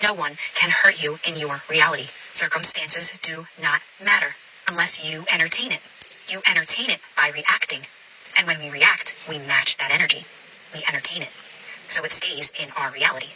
No one can hurt you in your reality. Circumstances do not matter unless you entertain it. You entertain it by reacting. And when we react, we match that energy. We entertain it. So it stays in our reality.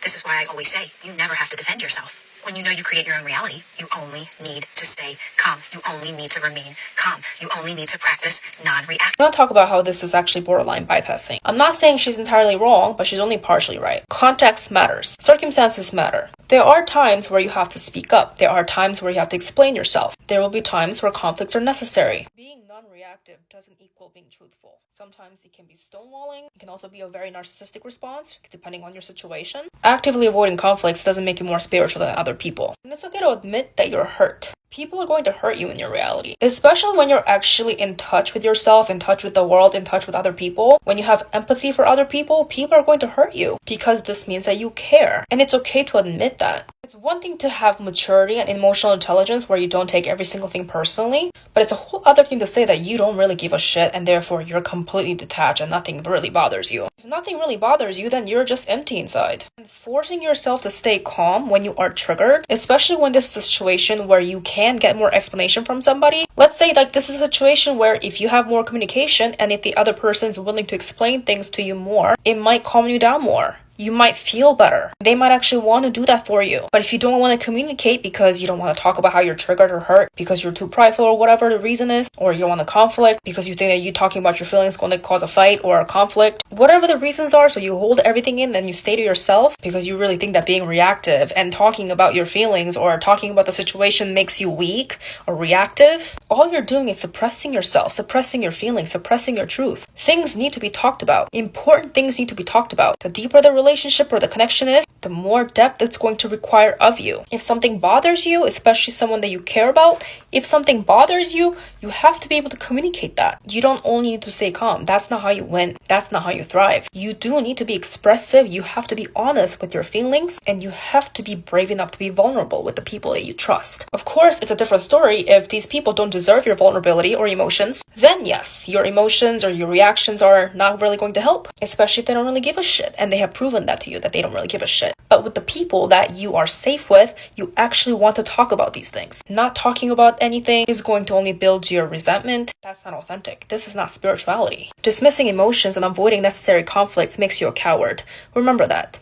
This is why I always say, you never have to defend yourself. When you know you create your own reality, you only need to stay calm. You only need to remain calm. You only need to practice non-reaction. I'm going to talk about how this is actually borderline bypassing. I'm not saying she's entirely wrong, but she's only partially right. Context matters. Circumstances matter. There are times where you have to speak up. There are times where you have to explain yourself. There will be times where conflicts are necessary. Being non-reactive doesn't equal being truthful. Sometimes it can be stonewalling. It can also be a very narcissistic response, depending on your situation. Actively avoiding conflicts doesn't make you more spiritual than other people. And it's okay to admit that you're hurt. People are going to hurt you in your reality, especially when you're actually in touch with yourself, in touch with the world, in touch with other people. When you have empathy for other people, people are going to hurt you because this means that you care. And it's okay to admit that. It's one thing to have maturity and emotional intelligence where you don't take every single thing personally, but it's a whole other thing to say that you don't really give a shit and therefore you're completely detached and nothing really bothers you. If nothing really bothers you, then you're just empty inside. And forcing yourself to stay calm when you are triggered, especially when this is a situation where you can get more explanation from somebody. Let's say like this is a situation where if you have more communication and if the other person is willing to explain things to you more, it might calm you down more. You might feel better. They might actually want to do that for you. But if you don't want to communicate because you don't want to talk about how you're triggered or hurt, because you're too prideful or whatever the reason is, or you don't want to conflict because you think that you talking about your feelings is going to cause a fight or a conflict, whatever the reasons are, so you hold everything in and you stay to yourself because you really think that being reactive and talking about your feelings or talking about the situation makes you weak or reactive, all you're doing is suppressing yourself, suppressing your feelings, suppressing your truth. Things need to be talked about. Important things need to be talked about. The deeper the relationship or the connection is, the more depth it's going to require of you. If something bothers you, especially someone that you care about, if something bothers you, you have to be able to communicate that. You don't only need to stay calm. That's not how you win. That's not how you thrive. You do need to be expressive. You have to be honest with your feelings, and you have to be brave enough to be vulnerable with the people that you trust. Of course, it's a different story if these people don't deserve your vulnerability or emotions. Then yes, your emotions or your reactions are not really going to help, especially if they don't really give a shit and they have proven that to you that they don't really give a shit. But with the people that you are safe with, you actually want to talk about these things. Not talking about anything is going to only build your resentment. That's not authentic. This is not spirituality. Dismissing emotions and avoiding necessary conflicts makes you a coward. Remember that.